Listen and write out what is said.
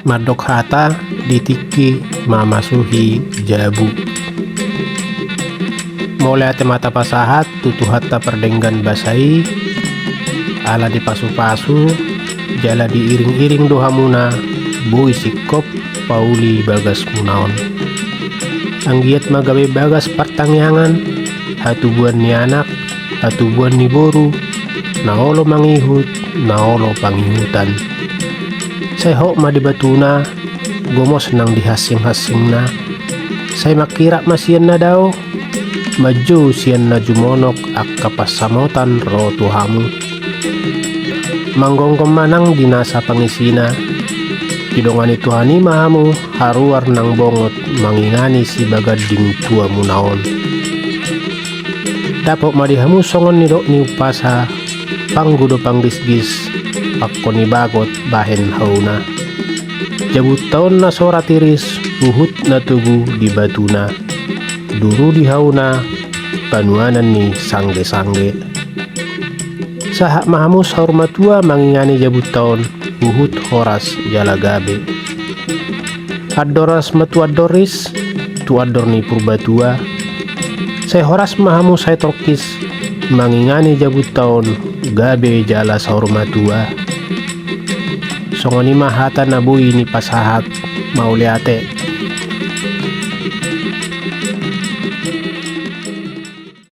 Madok hata ditiki mamasuhi jabu. Mulai ate mata pasahat tutu hatta perdenggan basai, ala dipasu-pasu, jala diiring-iring dohamuna, bui sikop pauli bagas munaon. Anggiat magawe bagas partangyangan, hatubuan ni anak, hatubuan ni boru, naolo mangihut, naolo pangihutan. Saya hok ma di batuna, gomo senang dihasing-hasing na. Saya makira masian na daw, maju sian na jumonok ak kapasamotan ro tuhamu. Manggongkom manang dinasa pangisina, kidongani tuhani mahamu haruar nang bongot mangingani si bagading tua munaon. Dapok madihamu songon nidok ni upasa, panggudo panggisgis, pakoni bagot bahen hauna. Jabut taon na sora tiris, uhut na tugu di batuna, duru di hauna, panuanan ni sangge-sangge. Sahak mahamu sahur matua mangingani jabut taon, uhut horas jalagabe. Adoras matu adoris, tu ador ni purbatua. Saya horas mahamu saya tokis, mangingani jabut taon, gabe jala sahur matua. Songoni mahata nabui ni pasahat, mauliate